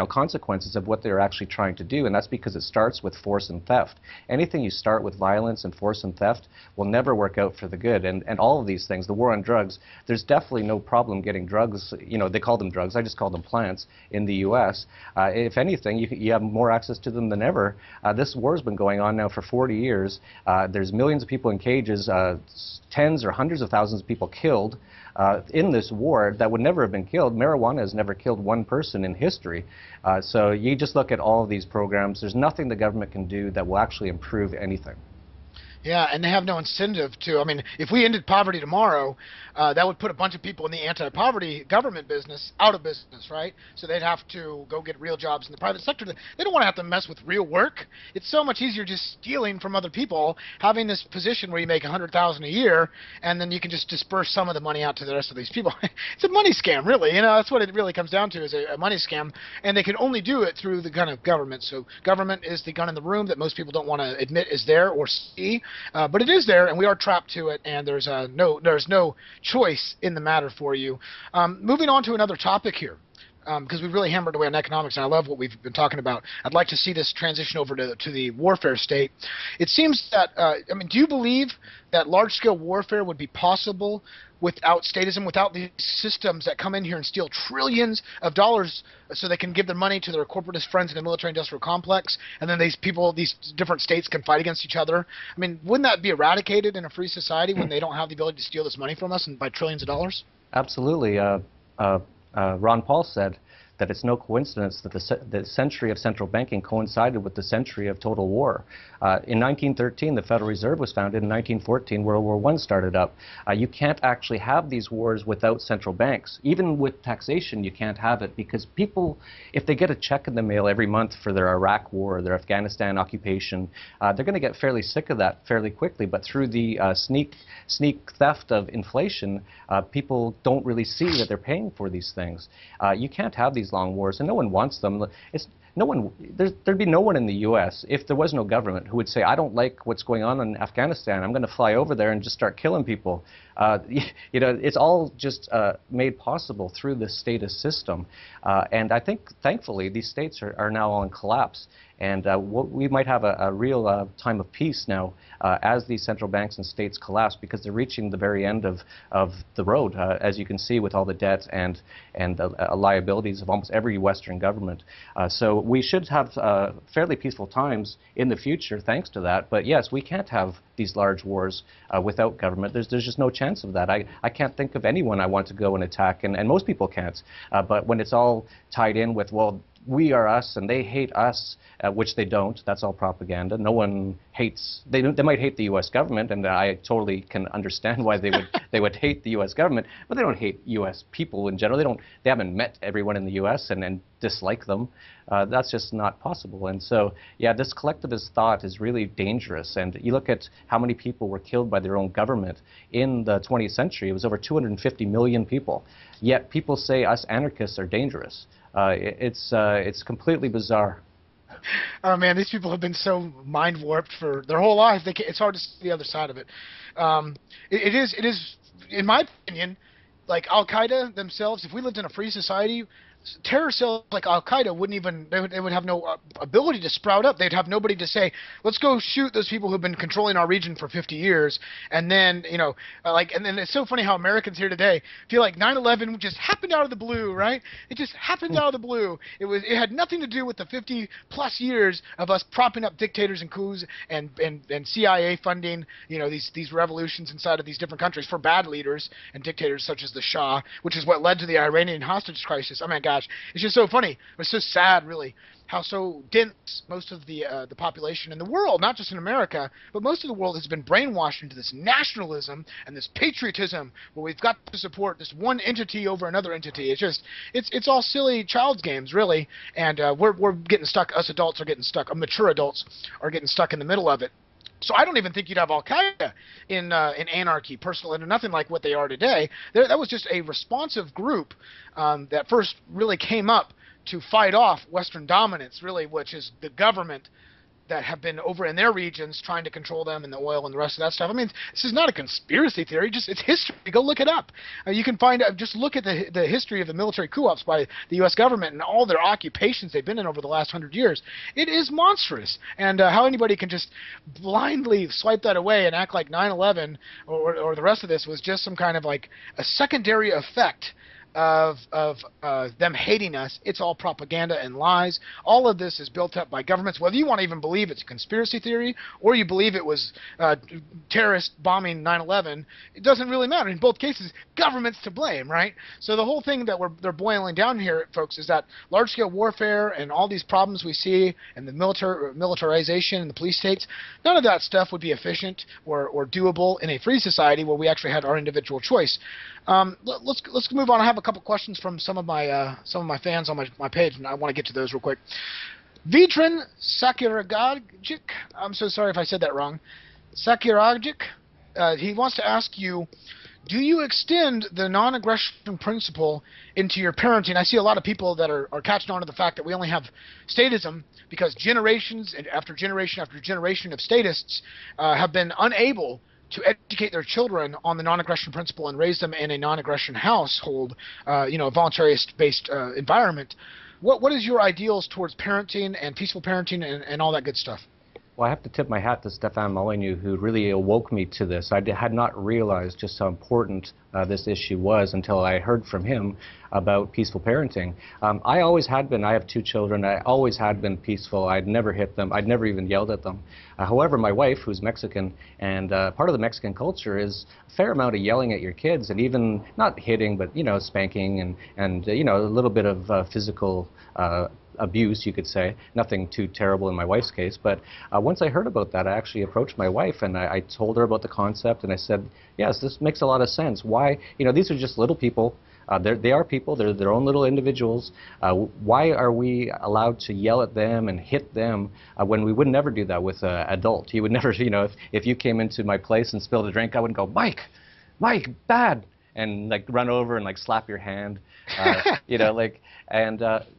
consequences of what they're actually trying to do, and that's because it starts with force and theft. Anything you start with violence and force and theft will never work out for the good. And all of these things, the war on drugs, there's definitely no problem getting drugs. They call them drugs. I just call them plants in the U.S. If anything, you have more access to them than ever. This war's been going on now for 40 years. There's millions of people in cages, tens or hundreds of thousands of people killed in this war that would never have been killed. Marijuana has never killed 1 person in history. So you just look at all of these programs. There's nothing the government can do that will actually improve anything. Yeah, and they have no incentive to. I mean, if we ended poverty tomorrow, that would put a bunch of people in the anti-poverty government business out of business, right? So they'd have to go get real jobs in the private sector. They don't want to have to mess with real work. It's so much easier just stealing from other people, having this position where you make $100,000 a year, and then you can just disperse some of the money out to the rest of these people. It's a money scam, really. That's what it really comes down to, is a money scam, and they can only do it through the gun of government. So government is the gun in the room that most people don't want to admit is there or see. But it is there, and we are trapped to it, and there's no choice in the matter for you. Moving on to another topic here. because we've really hammered away on economics, and I love what we've been talking about. I'd like to see this transition over to the warfare state. It seems that, I mean, do you believe that large-scale warfare would be possible without statism, without these systems that come in here and steal trillions of dollars so they can give their money to their corporatist friends in the military-industrial complex, and then these people, these different states can fight against each other? I mean, wouldn't that be eradicated in a free society when they don't have the ability to steal this money from us and by trillions of dollars? Absolutely. Ron Paul said that it's no coincidence that the century of central banking coincided with the century of total war. In 1913, the Federal Reserve was founded. In 1914, World War I started up. You can't actually have these wars without central banks. Even with taxation, you can't have it, because people, if they get a check in the mail every month for their Iraq war, their Afghanistan occupation, they're going to get fairly sick of that fairly quickly. But through the sneak theft of inflation, people don't really see that they're paying for these things. You can't have these long wars, and no one wants them. There'd be no one in the U.S., if there was no government, who would say, I don't like what's going on in Afghanistan, I'm going to fly over there and just start killing people. You know, it's all just made possible through the statist system. And I think, thankfully, these states are now on collapse. And we might have a real time of peace now as these central banks and states collapse, because they're reaching the very end of the road, as you can see with all the debt and liabilities of almost every Western government. So we should have fairly peaceful times in the future thanks to that. But yes, we can't have these large wars without government. There's just no chance of that. I can't think of anyone I want to go and attack, and most people can't. But when it's all tied in with, well, we are us and they hate us, which they don't. That's all propaganda. No one hates. They might hate the U.S. government, and I totally can understand why they would hate the U.S. government, but they don't hate U.S. people in general. They haven't met everyone in the U.S. and dislike them. That's just not possible. And so, yeah, this collectivist thought is really dangerous. And you look at how many people were killed by their own government in the 20th century. It was over 250 million people. Yet people say us anarchists are dangerous. It's completely bizarre. Oh man, these people have been so mind warped for their whole life. It's hard to see the other side of it. It is, in my opinion, like Al Qaeda themselves. If we lived in a free society, terror cells like Al Qaeda wouldn't even, they would have no ability to sprout up. They'd have nobody to say, let's go shoot those people who've been controlling our region for 50 years. And then, you know, and then it's so funny how Americans here today feel like 9/11 just happened out of the blue, right? It just happened out of the blue. It had nothing to do with the 50 plus years of us propping up dictators and coups and CIA funding, you know, these revolutions inside of these different countries for bad leaders and dictators such as the Shah, which is what led to the Iranian hostage crisis. Oh my gosh, it's just so funny. It's so sad, really, how so dense most of the population in the world, not just in America, but most of the world has been brainwashed into this nationalism and this patriotism where we've got to support this one entity over another entity. It's just, it's all silly child's games, really, and we're getting stuck. Us adults are getting stuck. Mature adults are getting stuck in the middle of it. So I don't even think you'd have Al Qaeda in anarchy, personally, and nothing like what they are today. That was just a responsive group that first really came up to fight off Western dominance, really, which is the government that have been over in their regions trying to control them and the oil and the rest of that stuff. I mean, this is not a conspiracy theory, just it's history. Go look it up. You can find, just look at the history of the military coup-ops by the U.S. government and all their occupations they've been in over the last 100 years. It is monstrous. And how anybody can just blindly swipe that away and act like 9/11 or the rest of this was just some kind of like a secondary effect of them hating us. It's all propaganda and lies. All of this is built up by governments. Whether you want to even believe it's a conspiracy theory or you believe it was terrorist bombing 9/11, it doesn't really matter. In both cases, government's to blame, right? So the whole thing that they're boiling down here, folks, is that large-scale warfare and all these problems we see and the militarization and the police states, none of that stuff would be efficient or doable in a free society where we actually had our individual choice. Let's move on. I have a couple questions from some of my fans on my page, and I want to get to those real quick. Vitrin Sakiragic, I'm so sorry if I said that wrong. Sakiragic, he wants to ask you, do you extend the non-aggression principle into your parenting? I see a lot of people that are catching on to the fact that we only have statism because generations and after generation of statists have been unable to educate their children on the non-aggression principle and raise them in a non-aggression household, a voluntarist-based environment. What is your ideals towards parenting and peaceful parenting and all that good stuff? Well, I have to tip my hat to Stefan Molyneux, who really awoke me to this. I had not realized just how important this issue was until I heard from him about peaceful parenting. I always had been. I have 2 children. I always had been peaceful. I'd never hit them. I'd never even yelled at them. However, my wife, who's Mexican, and part of the Mexican culture is a fair amount of yelling at your kids, and even not hitting, but spanking and a little bit of physical abuse, you could say. Nothing too terrible in my wife's case, but once I heard about that, I actually approached my wife and I told her about the concept, and I said, yes, this makes a lot of sense. Why? These are just little people. They are people. They're their own little individuals. Why are we allowed to yell at them and hit them when we would never do that with an adult? You would never, if you came into my place and spilled a drink, I wouldn't go, Mike, bad, and like run over and like slap your hand.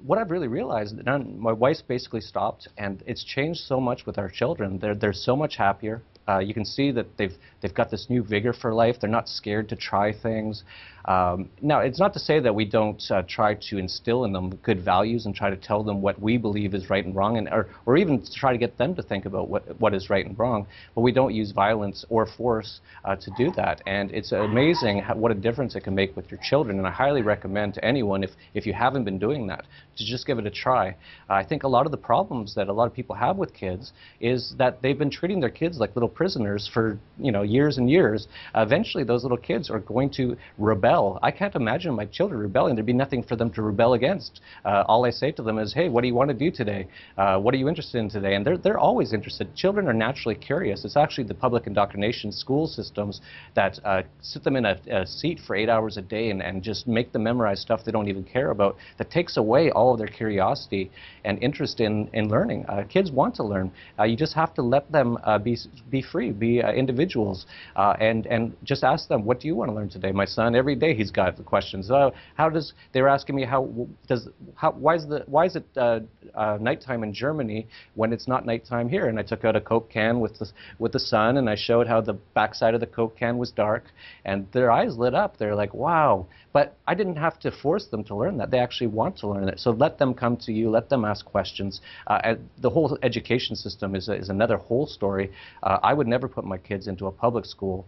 What I've really realized, my wife's basically stopped, and it's changed so much with our children. They're so much happier. You can see that they've got this new vigor for life. They're not scared to try things. Now, it's not to say that we don't try to instill in them good values and try to tell them what we believe is right and wrong, or even to try to get them to think about what is right and wrong. But we don't use violence or force to do that. And it's amazing what a difference it can make with your children. And I highly recommend to anyone, if you haven't been doing that, to just give it a try. I think a lot of the problems that a lot of people have with kids is that they've been treating their kids like little prisoners for years and years. Eventually, those little kids are going to rebel. I can't imagine my children rebelling. There'd be nothing for them to rebel against. All I say to them is, hey, what do you want to do today? What are you interested in today? And they're always interested. Children are naturally curious. It's actually the public indoctrination school systems that sit them in a seat for 8 hours a day and just make them memorize stuff they don't even care about, that takes away all of their curiosity and interest in learning. Kids want to learn. You just have to let them be free, be individuals, and just ask them, what do you want to learn today? My son, every day he's got the questions. They were asking me why is it nighttime in Germany when it's not nighttime here? And I took out a Coke can with the sun, and I showed how the backside of the Coke can was dark, and their eyes lit up. They're like, wow. But I didn't have to force them to learn that. They actually want to learn it. So let them come to you. Let them ask questions. The whole education system is another whole story. I would never put my kids into a public school.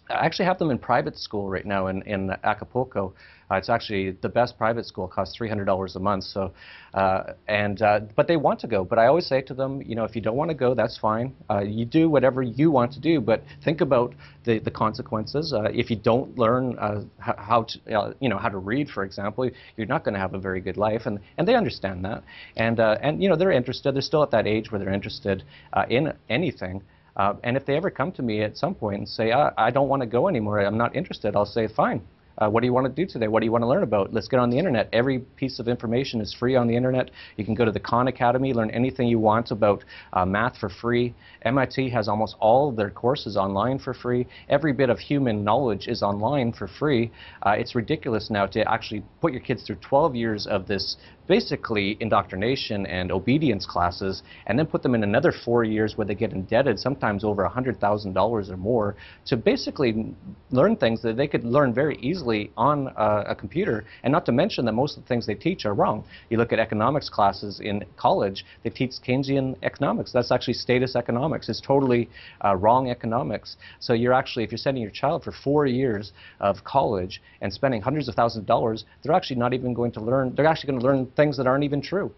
I actually have them in private school right now in Acapulco. It's actually the best private school. It costs $300 a month. So, but they want to go. But I always say to them, if you don't want to go, that's fine. You do whatever you want to do, but think about the consequences. If you don't learn how to read, for example, you're not going to have a very good life, and they understand that. And they're interested. They're still at that age where they're interested in anything. And if they ever come to me at some point and say, I don't want to go anymore, I'm not interested, I'll say, fine. What do you want to do today? What do you want to learn about? Let's get on the internet. Every piece of information is free on the internet. You can go to the Khan Academy, learn anything you want about math for free. MIT has almost all of their courses online for free. Every bit of human knowledge is online for free. It's ridiculous now to actually put your kids through 12 years of this basically indoctrination and obedience classes, and then put them in another 4 years where they get indebted, sometimes over $100,000 or more, to basically learn things that they could learn very easily on a computer, and not to mention that most of the things they teach are wrong. You look at economics classes in college, they teach Keynesian economics. That's actually status economics. It's totally wrong economics. So you're actually, if you're sending your child for 4 years of college and spending hundreds of thousands of dollars, they're actually not even going to learn, they're actually going to learn things that aren't even true.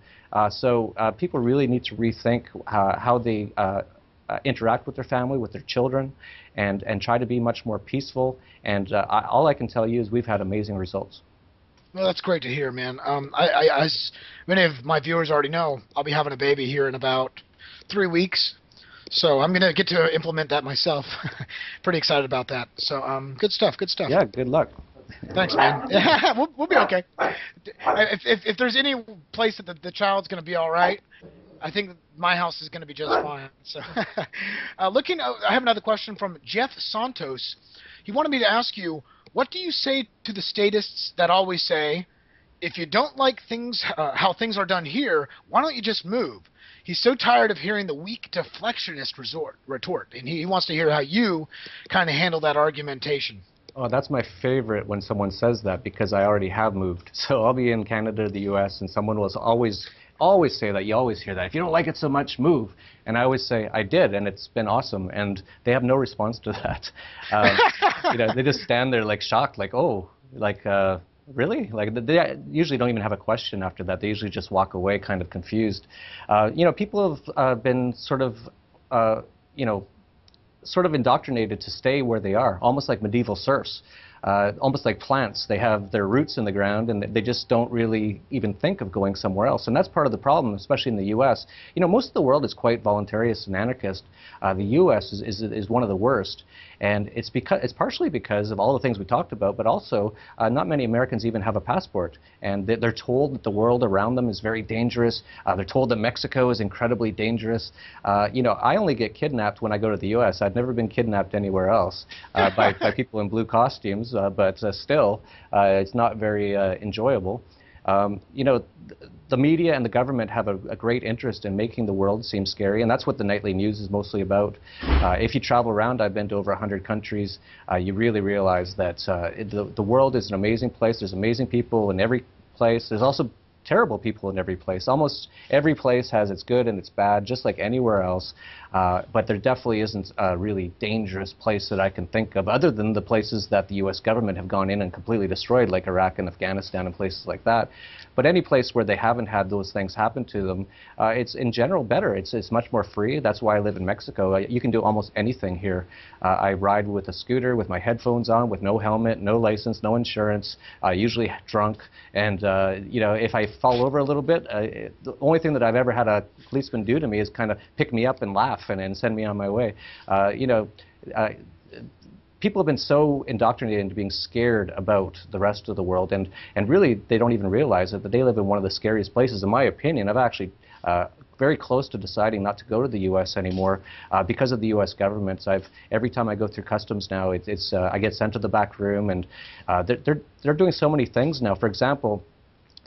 So people really need to rethink how they interact with their family, with their children, and try to be much more peaceful. And all I can tell you is we've had amazing results. Well, that's great to hear, man. As many of my viewers already know, I'll be having a baby here in about 3 weeks. So I'm going to get to implement that myself. Pretty excited about that. So good stuff, good stuff. Yeah, good luck. Thanks, man. we'll be okay. If there's any place that the child's going to be all right, I think my house is going to be just fine. So, I have another question from Jeff Santos. He wanted me to ask you, what do you say to the statists that always say, if you don't like things, how things are done here, why don't you just move? he's so tired of hearing the weak deflectionist retort, and he wants to hear how you kind of handle that argumentation. Oh, that's my favorite when someone says that, because I already have moved. So I'll be in Canada, the U.S., and someone will always say that. You always hear that. If you don't like it so much, move. And I always say, I did, and it's been awesome. And they have no response to that. You know, they just stand there like shocked, like, oh, like, really? Like, they usually don't even have a question after that. They usually just walk away kind of confused. You know, people have been sort of, you know, sort of indoctrinated to stay where they are, almost like medieval serfs, almost like plants. They have their roots in the ground, and they just don't really even think of going somewhere else. And that's part of the problem, especially in the U.S. You know, most of the world is quite voluntarist and anarchist. The U.S. is one of the worst. And it's partially because of all the things we talked about, but also not many Americans even have a passport. And they're told that the world around them is very dangerous. They're told that Mexico is incredibly dangerous. You know, I only get kidnapped when I go to the U.S. I've never been kidnapped anywhere else by people in blue costumes, but still, it's not very enjoyable. You know, the media and the government have a great interest in making the world seem scary, and that's what the nightly news is mostly about. If you travel around, I've been to over 100 countries, you really realize that the world is an amazing place. There's amazing people in every place. There's also terrible people in every place. Almost every place has its good and its bad, just like anywhere else. But there definitely isn't a really dangerous place that I can think of, other than the places that the U.S. government have gone in and completely destroyed, like Iraq and Afghanistan and places like that. But any place where they haven't had those things happen to them, it's in general better. It's much more free. That's why I live in Mexico. You can do almost anything here. I ride with a scooter with my headphones on, with no helmet, no license, no insurance, usually drunk. And you know, if I fall over a little bit, the only thing that I've ever had a policeman do to me is kind of pick me up and laugh and send me on my way. You know, people have been so indoctrinated into being scared about the rest of the world, and really they don't even realize it, that they live in one of the scariest places. In my opinion, I've actually very close to deciding not to go to the U.S. anymore because of the U.S. government. Every time I go through customs now, I get sent to the back room, and they're doing so many things now. For example,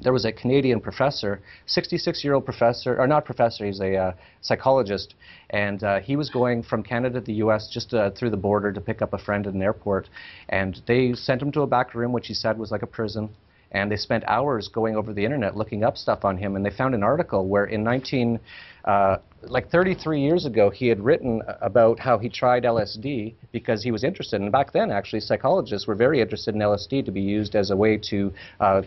there was a Canadian professor, 66-year-old professor, or not professor, he's a psychologist, and he was going from Canada to the U.S. just through the border to pick up a friend at an airport, and they sent him to a back room, which he said was like a prison, and they spent hours going over the internet looking up stuff on him, and they found an article where in 33 years ago, he had written about how he tried LSD because he was interested. And back then, actually, psychologists were very interested in LSD to be used as a way to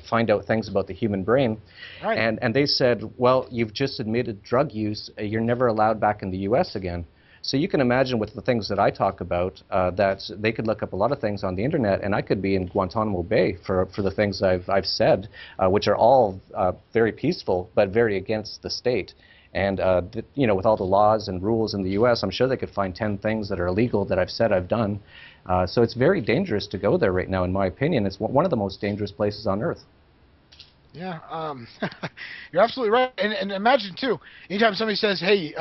find out things about the human brain. Right. And they said, well, you've just admitted drug use. You're never allowed back in the U.S. again. So you can imagine with the things that I talk about that they could look up a lot of things on the internet, and I could be in Guantanamo Bay for the things I've said, which are all very peaceful but very against the state. And you know, with all the laws and rules in the U.S., I'm sure they could find 10 things that are illegal that I've said I've done. So it's very dangerous to go there right now, in my opinion. It's one of the most dangerous places on earth. Yeah, you're absolutely right. And imagine, too, anytime somebody says, hey,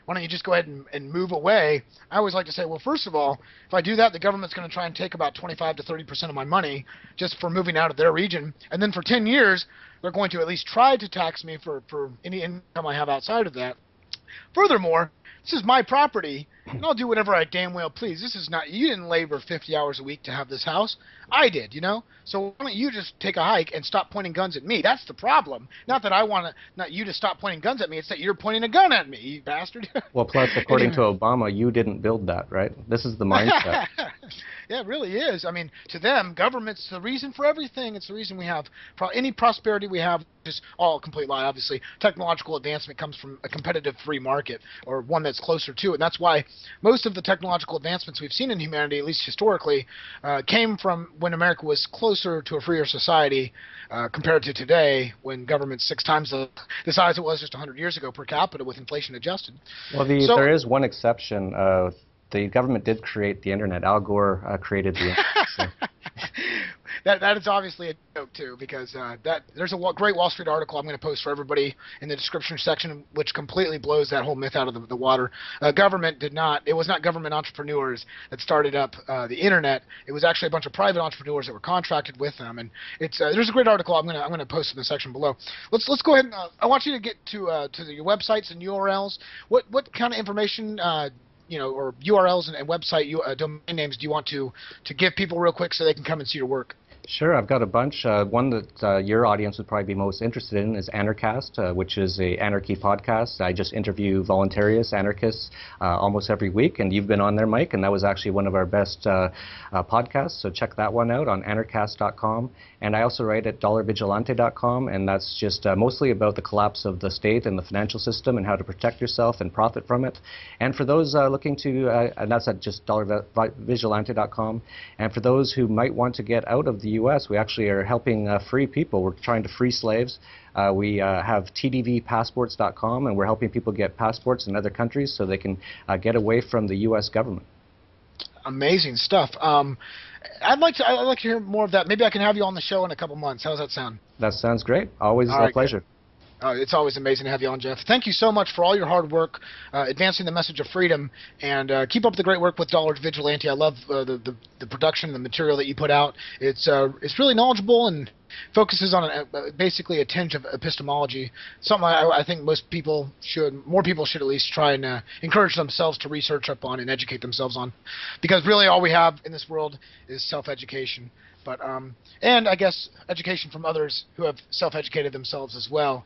why don't you just go ahead and move away, I always like to say, well, first of all, if I do that, the government's going to try and take about 25 to 30% of my money just for moving out of their region. And then for 10 years, they're going to at least try to tax me for any income I have outside of that. Furthermore, this is my property, and I'll do whatever I damn well please. This is not, you didn't labor 50 hours a week to have this house. I did, you know? So why don't you just take a hike and stop pointing guns at me? That's the problem. Not that I want not you to stop pointing guns at me, it's that you're pointing a gun at me, you bastard. Well, plus, according to Obama, you didn't build that, right? This is the mindset. Yeah, it really is. I mean, to them, government's the reason for everything. It's the reason we have any prosperity we have, is all a complete lie, obviously. Technological advancement comes from a competitive free market, or one that's closer to it. And that's why most of the technological advancements we've seen in humanity, at least historically, came from when America was closer to a freer society compared to today, when government's 6 times the size it was just 100 years ago per capita with inflation adjusted. Well, there is one exception. The government did create the internet. Al Gore created the internet. So. that is obviously a joke too, because there's a great Wall Street article I'm going to post for everybody in the description section, which completely blows that whole myth out of the water. Government did not. It was not government entrepreneurs that started up the internet. It was actually a bunch of private entrepreneurs that were contracted with them, and it's there's a great article I'm going to post in the section below. Let's go ahead and I want you to get to your websites and URLs. What kind of information or URLs and website domain names do you want to give people real quick so they can come and see your work? Sure, I've got a bunch. One that your audience would probably be most interested in is Anarcast, which is a anarchy podcast. I just interview voluntarists, anarchists, almost every week, and you've been on there, Mike, and that was actually one of our best podcasts, so check that one out on anarcast.com. And I also write at dollarvigilante.com, and that's just mostly about the collapse of the state and the financial system and how to protect yourself and profit from it. And for those looking to, and that's at just dollarvigilante.com, and for those who might want to get out of the U.S., we actually are helping free people. We're trying to free slaves. We have tdvpassports.com, and we're helping people get passports in other countries so they can get away from the U.S. government. Amazing stuff. I'd like to hear more of that. Maybe I can have you on the show in a couple months. How does that sound? That sounds great. Always a pleasure. Good. It's always amazing to have you on, Jeff. Thank you so much for all your hard work advancing the message of freedom, and keep up the great work with Dollar Vigilante. I love the production and the material that you put out. It's really knowledgeable and focuses on basically a tinge of epistemology, something I think more people should at least try and encourage themselves to research up on and educate themselves on, because really all we have in this world is self-education. But and I guess education from others who have self-educated themselves as well.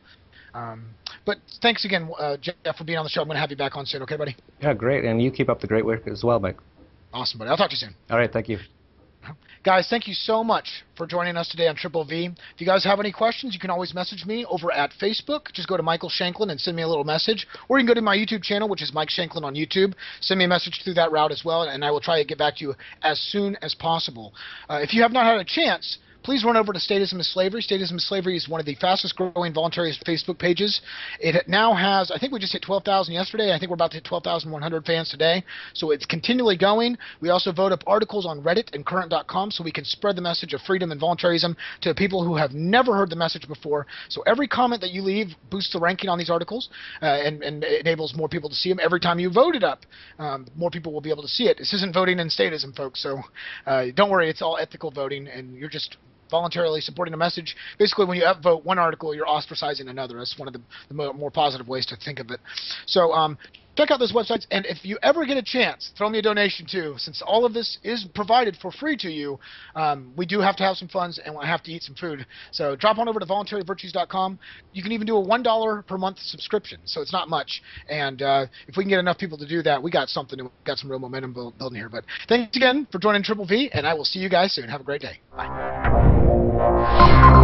But thanks again, Jeff, for being on the show. I'm going to have you back on soon, okay, buddy? Yeah, great. And you keep up the great work as well, Mike. Awesome, buddy. I'll talk to you soon. All right, thank you. Guys, thank you so much for joining us today on Triple V. If you guys have any questions, you can always message me over at Facebook. Just go to Michael Shanklin and send me a little message. Or you can go to my YouTube channel, which is Mike Shanklin on YouTube. Send me a message through that route as well, and I will try to get back to you as soon as possible. If you have not had a chance, please run over to Statism Is Slavery. Statism Is Slavery is one of the fastest growing voluntarist Facebook pages. It now has, I think we just hit 12,000 yesterday. I think we're about to hit 12,100 fans today. So it's continually going. We also vote up articles on Reddit and current.com so we can spread the message of freedom and voluntarism to people who have never heard the message before. So every comment that you leave boosts the ranking on these articles and enables more people to see them. Every time you vote it up, more people will be able to see it. This isn't voting in statism, folks, so don't worry. It's all ethical voting, and you're just voluntarily supporting a message. Basically, when you upvote one article, you're ostracizing another. That's one of the more positive ways to think of it. So check out those websites, and if you ever get a chance, throw me a donation too. Since all of this is provided for free to you, we do have to have some funds, and I have to eat some food. So drop on over to voluntaryvirtues.com. You can even do a $1 per month subscription, so it's not much. And if we can get enough people to do that, we got something. We got some real momentum building here. But thanks again for joining Triple V, and I will see you guys soon. Have a great day. Bye.